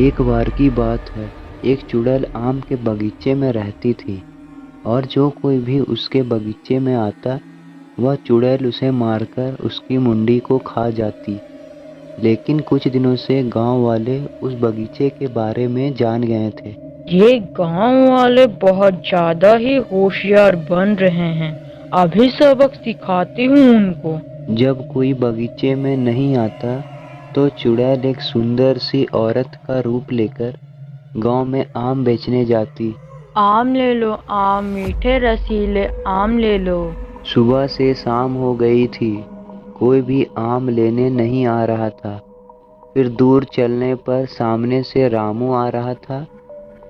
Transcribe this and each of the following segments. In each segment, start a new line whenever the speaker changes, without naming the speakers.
एक बार की बात है, एक चुड़ैल आम के बगीचे में रहती थी और जो कोई भी उसके बगीचे में आता वह चुड़ैल उसे मारकर उसकी मुंडी को खा जाती। लेकिन कुछ दिनों से गांव वाले उस बगीचे के बारे में जान गए थे।
ये गांव वाले बहुत ज्यादा ही होशियार बन रहे हैं। अभी सबक सिखाती हूँ उनको।
जब कोई बगीचे में नहीं आता तो चुड़ैल एक सुंदर सी औरत का रूप लेकर गांव में आम बेचने जाती।
आम ले लो, आम मीठे रसीले आम ले लो।
सुबह से शाम हो गई थी, कोई भी आम लेने नहीं आ रहा था। फिर दूर चलने पर सामने से रामू आ रहा था।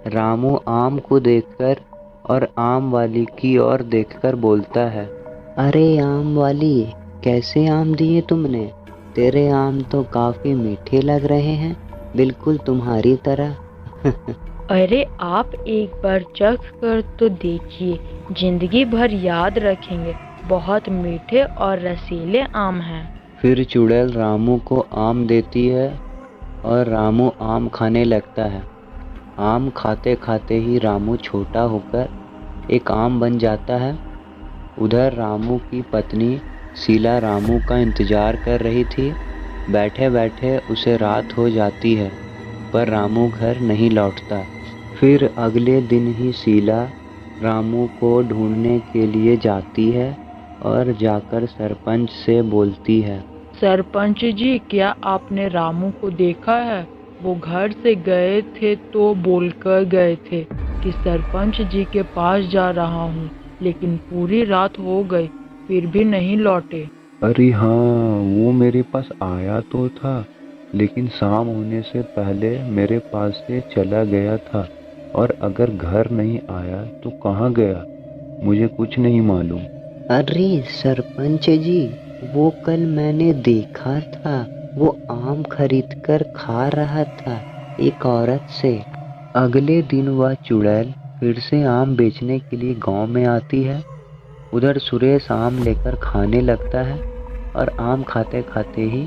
रामू आम को देखकर और आम वाली की ओर देखकर बोलता है, अरे आम वाली, कैसे आम दिए तुमने? तेरे आम तो काफी मीठे लग रहे हैं, बिल्कुल तुम्हारी तरह।
अरे आप एक बार चख कर तो देखिए, जिंदगी भर याद रखेंगे। बहुत मीठे और रसीले आम हैं।
फिर चुड़ैल रामू को आम देती है और रामू आम खाने लगता है। आम खाते खाते ही रामू छोटा होकर एक आम बन जाता है। उधर रामू की पत्नी शीला रामू का इंतजार कर रही थी। बैठे बैठे उसे रात हो जाती है पर रामू घर नहीं लौटता। फिर अगले दिन ही शीला रामू को ढूंढने के लिए जाती है और जाकर सरपंच से बोलती है,
सरपंच जी, क्या आपने रामू को देखा है? वो घर से गए थे तो बोलकर गए थे कि सरपंच जी के पास जा रहा हूँ, लेकिन पूरी रात हो गई फिर भी नहीं लौटे।
अरे हाँ, वो मेरे पास आया तो था, लेकिन शाम होने से पहले मेरे पास से चला गया था। और अगर घर नहीं आया तो कहाँ गया, मुझे कुछ नहीं मालूम।
अरे सरपंच जी, वो कल मैंने देखा था, वो आम खरीद कर खा रहा था एक औरत से। अगले दिन वह चुड़ैल फिर से आम बेचने के लिए गांव में आती है। उधर सुरेश आम लेकर खाने लगता है और आम खाते खाते ही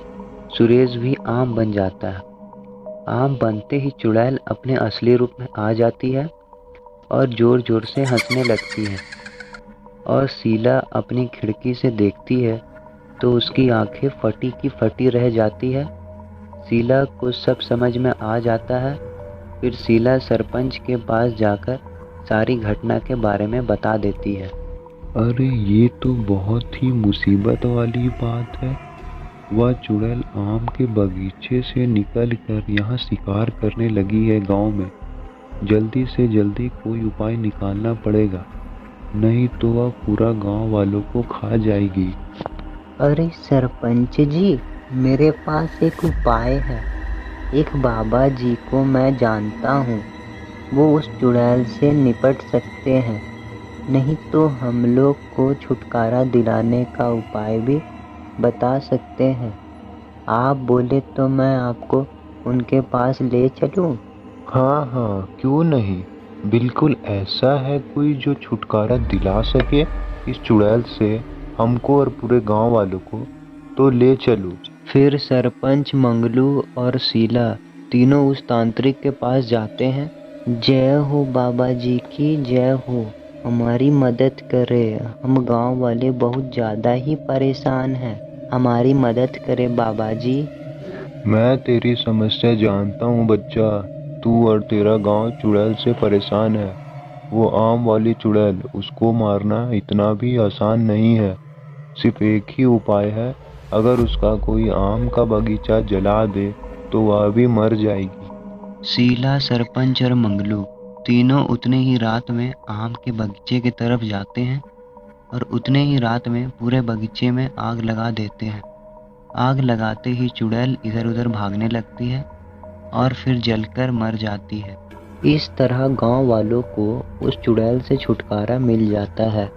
सुरेश भी आम बन जाता है। आम बनते ही चुड़ैल अपने असली रूप में आ जाती है और जोर जोर से हंसने लगती है। और शीला अपनी खिड़की से देखती है तो उसकी आंखें फटी की फटी रह जाती है। शीला को सब समझ में आ जाता है। फिर शीला सरपंच के पास जाकर सारी घटना के बारे में बता देती है।
अरे ये तो बहुत ही मुसीबत वाली बात है। वह चुड़ैल आम के बगीचे से निकल कर यहाँ शिकार करने लगी है गांव में। जल्दी से जल्दी कोई उपाय निकालना पड़ेगा, नहीं तो वह पूरा गांव वालों को खा जाएगी।
अरे सरपंच जी, मेरे पास एक उपाय है। एक बाबा जी को मैं जानता हूँ, वो उस चुड़ैल से निपट सकते हैं। नहीं तो हम लोग को छुटकारा दिलाने का उपाय भी बता सकते हैं। आप बोले तो मैं आपको उनके पास ले चलूं?
हाँ हाँ, क्यों नहीं। बिल्कुल ऐसा है कोई जो छुटकारा दिला सके इस चुड़ैल से, हमको और पूरे गांव वालों को, तो ले चलो।
फिर सरपंच मंगलू और शीला तीनों उस तांत्रिक के पास जाते हैं। जय हो बाबा जी की जय हो, हमारी मदद करे, हम गांव वाले बहुत ज़्यादा ही परेशान हैं, हमारी मदद करे बाबा जी।
मैं तेरी समस्या जानता हूँ बच्चा, तू और तेरा गांव चुड़ैल से परेशान है। वो आम वाली चुड़ैल, उसको मारना इतना भी आसान नहीं है। सिर्फ एक ही उपाय है, अगर उसका कोई आम का बगीचा जला दे तो वह भी मर जाएगी।
शीला, सरपंच और मंगलू तीनों उतने ही रात में आम के बगीचे की तरफ जाते हैं और उतने ही रात में पूरे बगीचे में आग लगा देते हैं। आग लगाते ही चुड़ैल इधर उधर भागने लगती है और फिर जलकर मर जाती है। इस तरह गांव वालों को उस चुड़ैल से छुटकारा मिल जाता है।